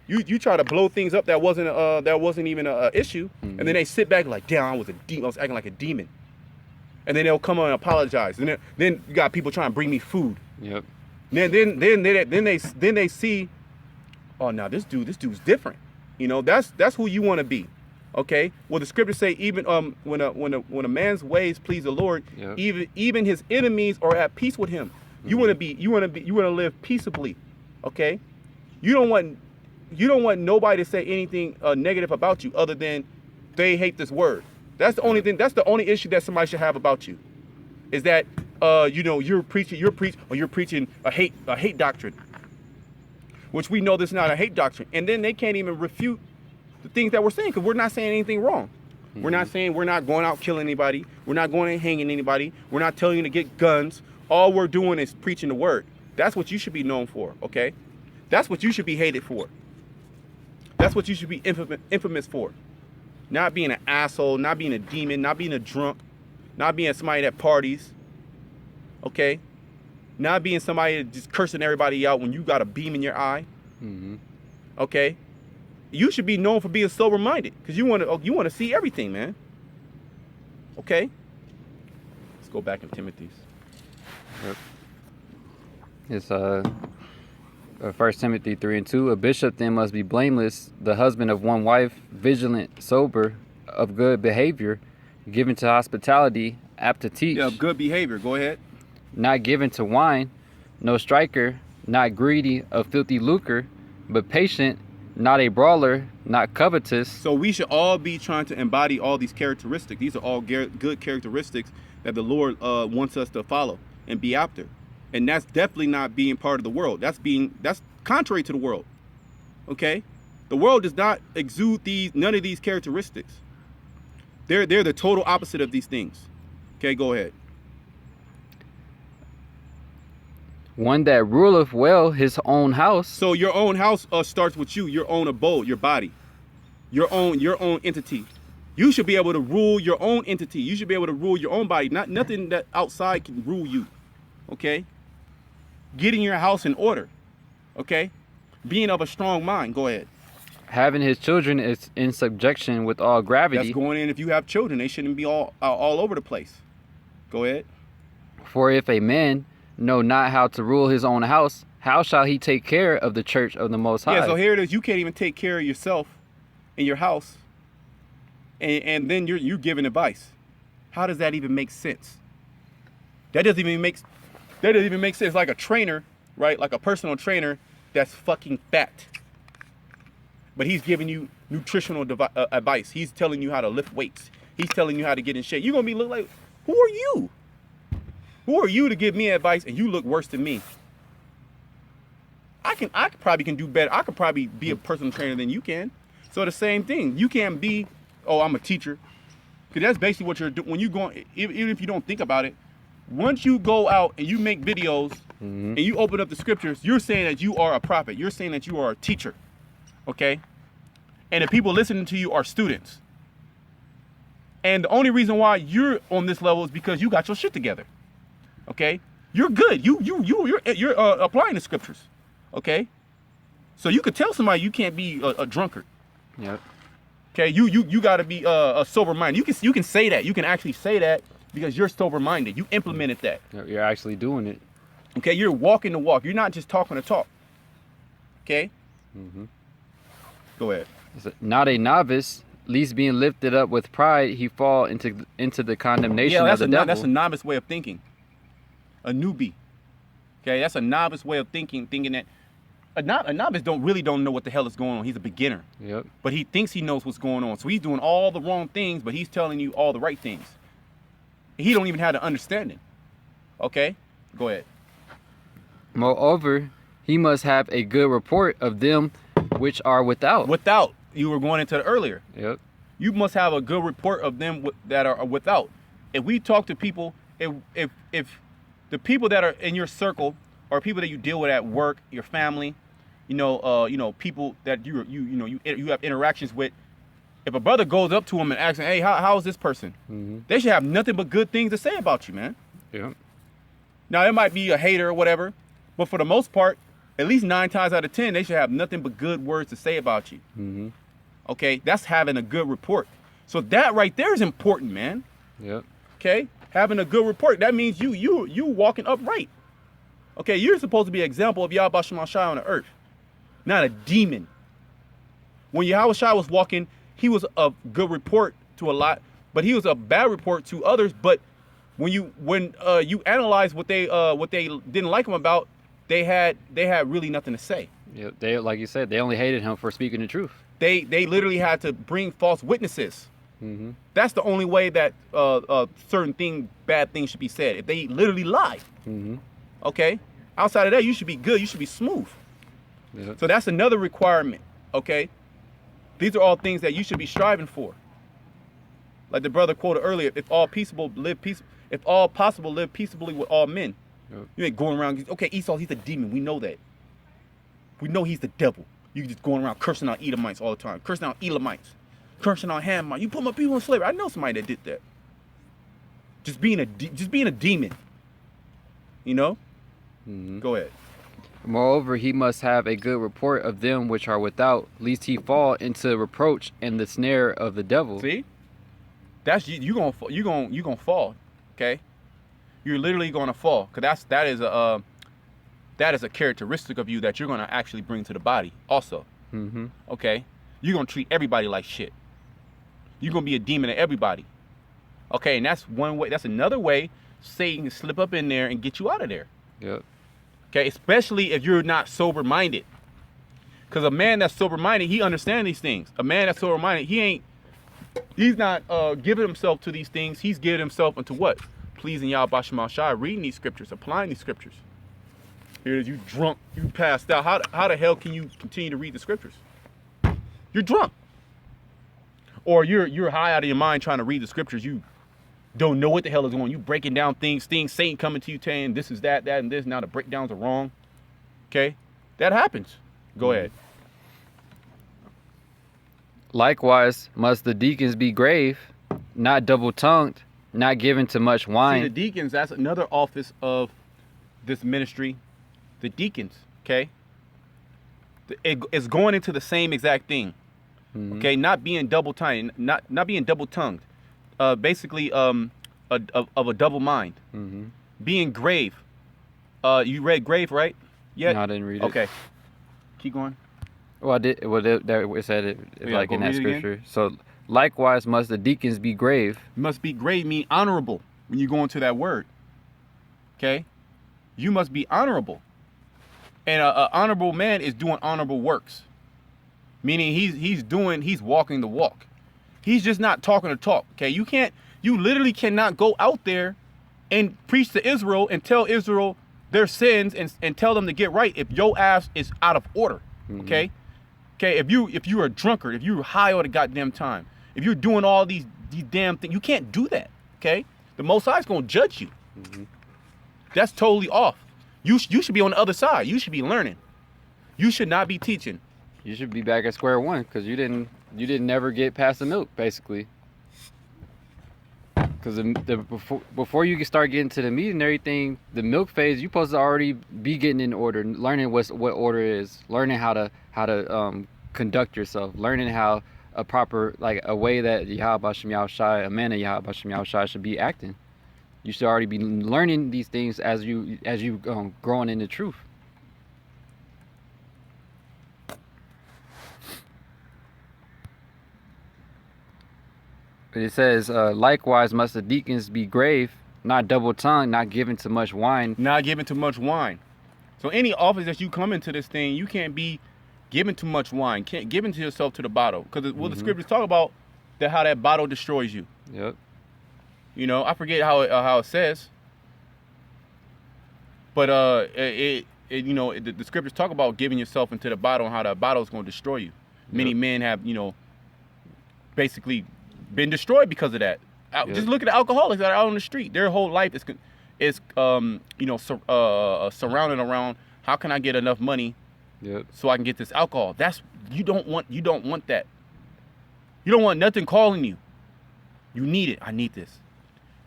you try to blow things up that wasn't even a issue, and then they sit back like, damn, I was a demon. I was acting like a demon, and then they'll come on and apologize. And then you got people trying to bring me food. Yep. Then they see, oh, now this dude's different. You know, that's who you want to be. Okay. Well, the scriptures say even when a man's ways please the Lord, yep, even his enemies are at peace with him. You want to live peaceably. Okay. You don't want nobody to say anything negative about you other than they hate this word. That's the only thing. That's the only issue that somebody should have about you, is that you're preaching a hate doctrine, which we know this is not a hate doctrine, and then they can't even refute the things that we're saying because we're not saying anything wrong. Mm-hmm. We're not saying we're not going out killing anybody. We're not going and hanging anybody. We're not telling you to get guns. All we're doing is preaching the word. That's what you should be known for. Okay, that's what you should be hated for. That's what you should be infamous for. Not being an asshole, not being a demon, not being a drunk, not being somebody that parties. Okay? Not being somebody that just cursing everybody out when you got a beam in your eye. Mm-hmm. Okay? You should be known for being sober-minded because you want to see everything, man. Okay? Let's go back in Timothy's. Yep. It's 1 Timothy 3:2. A bishop then must be blameless, the husband of one wife, vigilant, sober, of good behavior, given to hospitality, apt to teach. Yeah, good behavior. Go ahead. Not given to wine, no striker, not greedy of filthy lucre, but patient, not a brawler, not covetous. So we should all be trying to embody all these characteristics. These are all good characteristics that the Lord wants us to follow and be after. And that's definitely not being part of the world. That's contrary to the world. Okay? The world does not exude none of these characteristics. They're the total opposite of these things. Okay, go ahead. One that ruleth well his own house. So your own house starts with you, your own abode, your body, your own entity. You should be able to rule your own entity. You should be able to rule your own body. Nothing that outside can rule you. Okay? Getting your house in order. Okay? Being of a strong mind. Go ahead. Having his children is in subjection with all gravity. That's going in if you have children. They shouldn't be all over the place. Go ahead. For if a man know not how to rule his own house, how shall he take care of the church of the Most High? Yeah, so here it is. You can't even take care of yourself in your house. And then you're giving advice. How does that even make sense? That doesn't even make sense. Like a trainer, right? Like a personal trainer that's fucking fat. But he's giving you nutritional advice. He's telling you how to lift weights. He's telling you how to get in shape. You're going to look like, who are you? Who are you to give me advice and you look worse than me? I probably can do better. I could probably be a personal trainer than you can. So the same thing. You can't be, oh, I'm a teacher. Because that's basically what you're doing. When you go, even if you don't think about it, once you go out and you make videos and you open up the scriptures, you're saying that you are a prophet. You're saying that you are a teacher. Okay? And the people listening to you are students. And the only reason why you're on this level is because you got your shit together. Okay? You're good. You're applying the scriptures. Okay? So you could tell somebody you can't be a drunkard. Yep. Okay? You got to be a sober-minded. You can say that. You can actually say that because you're sober-minded. You implemented that. You're actually doing it. Okay? You're walking the walk. You're not just talking the talk. Okay? Mm-hmm. Go ahead. Not a novice, least being lifted up with pride, he fall into the condemnation of the devil. That's a novice way of thinking. A newbie. Okay, that's a novice way of thinking that a novice don't know what the hell is going on. He's a beginner. Yep. But he thinks he knows what's going on. So he's doing all the wrong things, but he's telling you all the right things. He don't even have the understanding. Okay? Go ahead. Moreover, he must have a good report of them which are without. Without. You were going into it earlier. Yep. You must have a good report of them that are without. If we talk to people, if the people that are in your circle or people that you deal with at work, your family, people that you have interactions with, if a brother goes up to him and asks him, hey, how is this person? Mm-hmm. They should have nothing but good things to say about you, man. Yep. Now, it might be a hater or whatever, but for the most part, at least 9 times out of 10, they should have nothing but good words to say about you. Mm-hmm. Okay? That's having a good report. So that right there is important, man. Yep. Okay? Having a good report. That means you walking upright. Okay? You're supposed to be an example of Yahweh Shema Shai on the earth, not a demon. When Yahweh Shai was walking, he was a good report to a lot, but he was a bad report to others. But when you analyze what they didn't like him about, they had really nothing to say. Yep. They, like you said, they only hated him for speaking the truth. They literally had to bring false witnesses. Mm-hmm. That's the only way that bad things should be said. If they literally lie. Mm-hmm. Okay? Outside of that, you should be good. You should be smooth. Yep. So that's another requirement. Okay? These are all things that you should be striving for. Like the brother quoted earlier, if all possible, live peaceably with all men. Yep. You ain't going around, okay, Esau, he's a demon. We know that. We know he's the devil. You just going around cursing out Edomites all the time. Cursing out Elamites. Cursing out Hamites. You put my people in slavery. I know somebody that did that. Just being a demon. You know? Mm-hmm. Go ahead. Moreover, he must have a good report of them which are without, lest he fall into reproach and the snare of the devil. See? That's you gonna fall. Okay? You're literally gonna fall. Cause that is a characteristic of you that you're gonna actually bring to the body also. Mm-hmm. Okay? You're gonna treat everybody like shit. You're gonna be a demon to everybody. Okay, and that's one way. That's another way Satan can slip up in there and get you out of there. Yep. Okay, especially if you're not sober-minded. Because a man that's sober-minded, he understands these things. A man that's sober-minded, he's not giving himself to these things. He's giving himself into what? Pleasing Yahweh Shema Shai, reading these scriptures, applying these scriptures. Here it is, you drunk, you passed out. How the hell can you continue to read the scriptures? You're drunk. Or you're high out of your mind trying to read the scriptures. You don't know what the hell is going on. You breaking down things, Satan coming to you saying this is that, and this. Now the breakdowns are wrong. Okay? That happens. Go ahead. Likewise, must the deacons be grave, not double-tongued, not given to much wine. See, the deacons, that's another office of this ministry. The deacons, okay? It's going into the same exact thing. Mm-hmm. Okay? Not being double-tongued. Not being double-tongued. Basically, of a double mind. Mm-hmm. Being grave. You read grave, right? Yeah. No, I didn't read it. Okay. Keep going. Well, I did. Well, it said it like in that scripture. So, likewise, must the deacons be grave. Must be grave mean honorable when you go into that word. Okay? You must be honorable. And an honorable man is doing honorable works. Meaning he's walking the walk. He's just not talking the talk. Okay? You literally cannot go out there and preach to Israel and tell Israel their sins and tell them to get right if your ass is out of order. Okay? Mm-hmm. Okay, if you're a drunkard, if you're high all the goddamn time, if you're doing all these damn things, you can't do that. Okay? The Most High is gonna judge you. Mm-hmm. That's totally off. You should be on the other side. You should be learning. You should not be teaching. You should be back at square one because you didn't never get past the milk, basically. Because before you can start getting to the meat and everything, the milk phase, you're supposed to already be getting in order, learning what order is, learning how to conduct yourself, learning how a proper, like a way that Yahweh Shem Yahushai, a man of Yahweh Shem Yahushai should be acting. You should already be learning these things as you growing in the truth. It says, likewise must the deacons be grave, not double-tongued, not given to much wine. Not given too much wine. So any office that you come into this thing, you can't be given too much wine. Can't give into yourself to the bottle. Because what the scriptures talk about, that how that bottle destroys you. Yep. You know, I forget how it says. But the scriptures talk about giving yourself into the bottle and how that bottle is going to destroy you. Yep. Many men have, basically been destroyed because of that. Yep. Just look at the alcoholics that are out on the street. Their whole life is surrounded around how can I get enough money, yep, so I can get this alcohol. That's you don't want that. You don't want nothing calling you. You need it. I need this.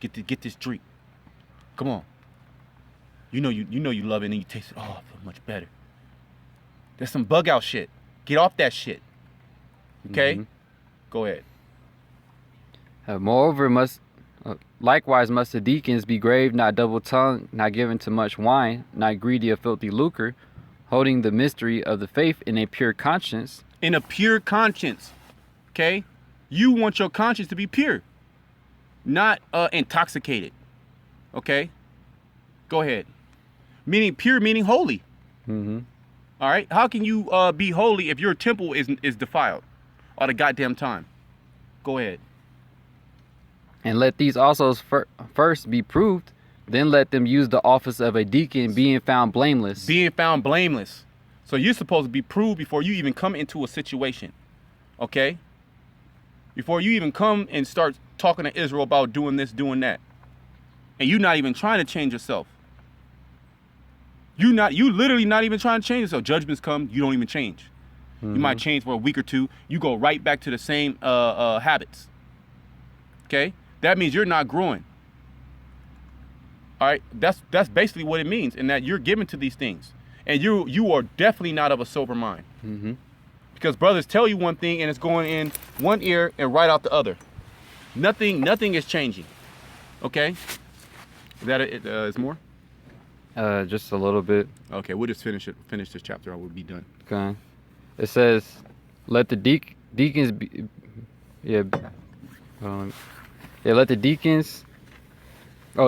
Get this drink. Come on. You know you love it and you taste it. Oh, I feel much better. There's some bug out shit. Get off that shit. Okay? Mm-hmm. Go ahead. Moreover, likewise must the deacons be grave, not double-tongued, not given to much wine, not greedy of filthy lucre, holding the mystery of the faith in a pure conscience. In a pure conscience. Okay? You want your conscience to be pure, not intoxicated. Okay? Go ahead. Meaning pure, meaning holy. Mm-hmm. All right? How can you be holy if your temple is defiled all the goddamn time? Go ahead. And let these also first be proved, then let them use the office of a deacon, being found blameless. Being found blameless. So you're supposed to be proved before you even come into a situation. Okay? Before you even come and start talking to Israel about doing this, doing that. And you're not even trying to change yourself. You literally not even trying to change yourself. Judgments come, you don't even change. Mm-hmm. You might change for a week or two. You go right back to the same habits. Okay? That means you're not growing. All right? That's basically what it means, in that you're given to these things. And you are definitely not of a sober mind. Mm-hmm. Because brothers tell you one thing and it's going in one ear and right out the other. Nothing is changing. Okay? Is that it? Is more? Just a little bit. Okay, we'll just finish this chapter and we'll be done. Okay. It says, let the deacons be... let the deacons...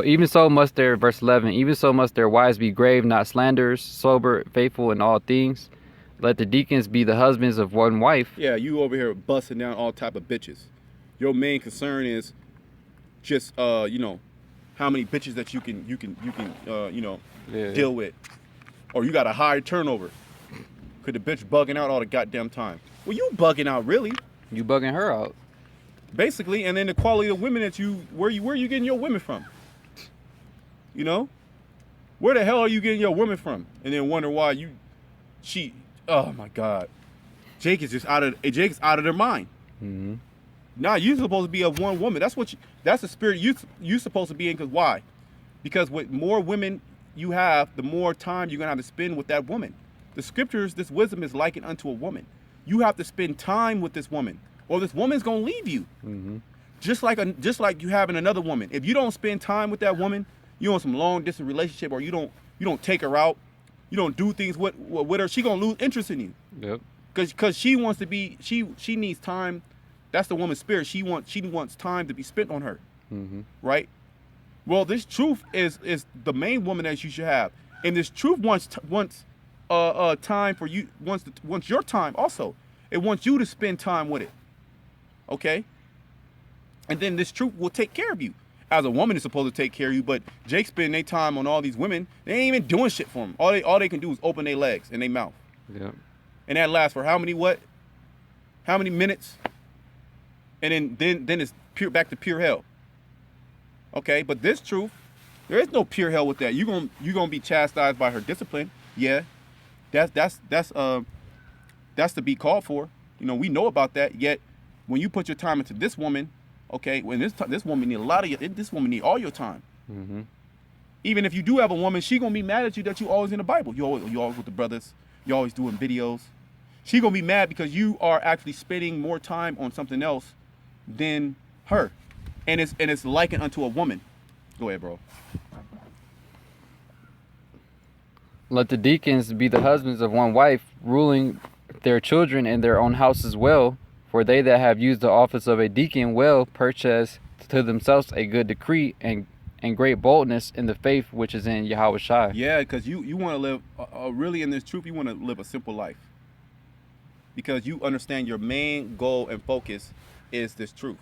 even so must their... Verse 11. Even so must their wives be grave, not slanderers, sober, faithful in all things. Let the deacons be the husbands of one wife. Yeah, you over here busting down all type of bitches. Your main concern is just, how many bitches that you can deal with. Or you got a high turnover. Cause the bitch bugging out all the goddamn time. Well, you bugging out, really. You bugging her out. Basically, and then the quality of women that where you getting your women from? You know? Where the hell are you getting your women from? And then wonder why oh my God. Jake is out of their mind. Mm-hmm. Nah, you're supposed to be of one woman. That's the spirit you supposed to be in. Cause why? Because with more women you have, the more time you're gonna have to spend with that woman. The scriptures, this wisdom is likened unto a woman. You have to spend time with this woman, or this woman's gonna leave you. Mm-hmm. Just like you having another woman. If you don't spend time with that woman, you're on some long distance relationship, or you don't take her out, you don't do things with her, she gonna lose interest in you. Yep. Cause she wants to be, she needs time. That's the woman's spirit. She wants time to be spent on her. Mm-hmm. Right? Well, this truth is the main woman that you should have, and this truth wants time for you. Wants your time also. It wants you to spend time with it. Okay? And then this truth will take care of you. As a woman is supposed to take care of you, but Jake spend their time on all these women. They ain't even doing shit for them. All they can do is open their legs and their mouth. Yeah. And that lasts for how many minutes? And then it's back to pure hell. Okay, but this truth, there is no pure hell with that. You're gonna be chastised by her discipline. Yeah, that's to be called for. We know about that. Yet when you put your time into this woman, Okay, when this woman need a lot of this woman need all your time. Mm-hmm. Even if you do have a woman, she gonna be mad at you that you always in the Bible. You always with the brothers. You always doing videos. She gonna be mad because you are actually spending more time on something else than her, and it's likened unto a woman. Go ahead, bro. Let the deacons be the husbands of one wife, ruling their children in their own houses well. For they that have used the office of a deacon well purchase to themselves a good decree and great boldness in the faith which is in Yahweh Shai. Yeah, because you want to live really in this truth. You want to live a simple life because you understand your main goal and focus is this truth.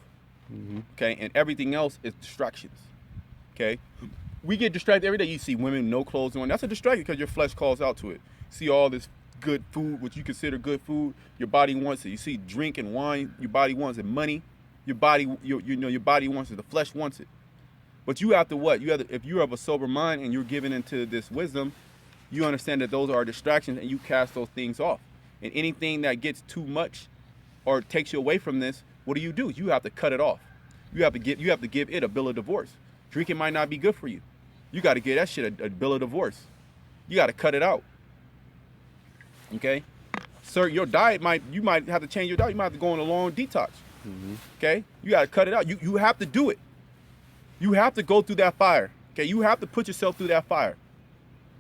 Mm-hmm. Okay, and everything else is distractions. Okay, we get distracted every day. You see women with no clothes on. That's a distraction because your flesh calls out to it. See all this good food, what you consider good food, your body wants it. You see drink and wine, your body wants it. Money, your body, your body wants it. The flesh wants it. But you have to what? You have to, if you have a sober mind and you're giving into this wisdom, you understand that those are distractions and you cast those things off. And anything that gets too much or takes you away from this, what do? You have to cut it off. You have to give it a bill of divorce. Drinking might not be good for you. You got to give that shit a bill of divorce. You got to cut it out. Okay, sir, your diet you might have to change your diet. You might have to go on a long detox. Mm-hmm. Okay, you got to cut it out. You have to do it. You have to go through that fire. Okay, you have to put yourself through that fire.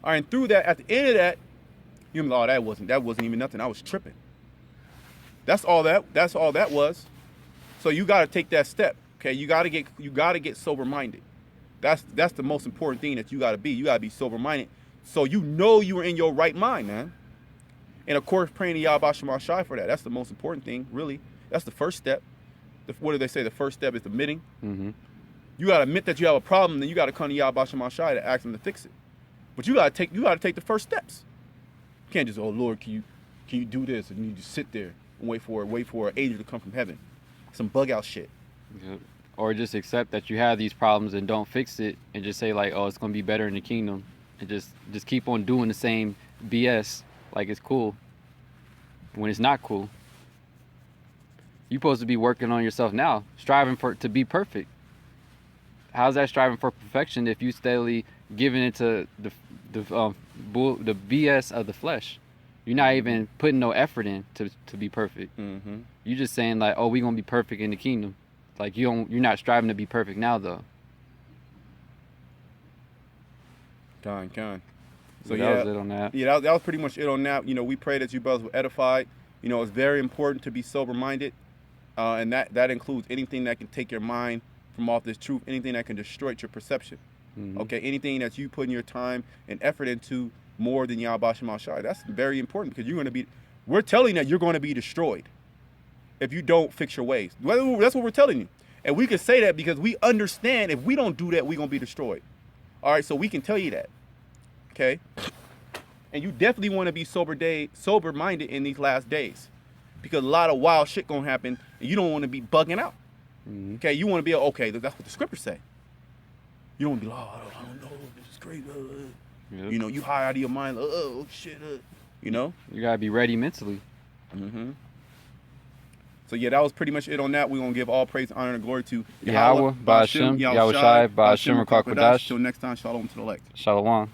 All right, and through that, at the end of that, you're like, oh, that wasn't even nothing. I was tripping. That's all that was. So you got to take that step. Okay, you got to get sober minded. That's the most important thing that you got to be. You got to be sober minded, so you know you are in your right mind, man. And of course, praying to Yahweh Shema Shai for that. That's the most important thing, really. That's the first step. What do they say? The first step is admitting. Mm-hmm. You gotta admit that you have a problem, then you gotta come to Yahweh Shema Shai to ask him to fix it. But you gotta take the first steps. You can't just, oh Lord, can you do this? And you just sit there and wait for an angel to come from heaven. Some bug out shit. Yep. Or just accept that you have these problems and don't fix it and just say like, oh, it's gonna be better in the kingdom, and just keep on doing the same BS like it's cool when it's not cool. You're supposed to be working on yourself now, striving to be perfect. How's that striving for perfection if you steadily giving into the BS of the flesh? You're not even putting no effort in to be perfect. Mm-hmm. You're just saying like, oh, we're gonna be perfect in the kingdom. Like you're not striving to be perfect now though. Con. So that was it on that. Yeah, that was pretty much it on that. You know, we pray that you brothers were edified. You know, it's very important to be sober-minded, and that includes anything that can take your mind from off this truth, anything that can destroy your perception. Mm-hmm. Okay, anything that you put in your time and effort into more than Yahweh Shema Shai. That's very important because we're telling you that you're going to be destroyed if you don't fix your ways. That's what we're telling you. And we can say that because we understand if we don't do that, we're going to be destroyed. All right, so we can tell you that. Okay? And you definitely want to be sober-minded in these last days because a lot of wild shit going to happen and you don't want to be bugging out. Mm-hmm. Okay? You want to be, okay, that's what the scriptures say. You don't want to be like, oh, I don't know, this is crazy. Yep. You know, you high out of your mind, oh, shit. You know? You got to be ready mentally. Mm-hmm. So yeah, that was pretty much it on that. We're going to give all praise, honor, and glory to Yahweh, Ba'ashem, Yahweh Shai, Ba'ashem, Rakak Wadash. Till next time, shalom to the elect. Shalom.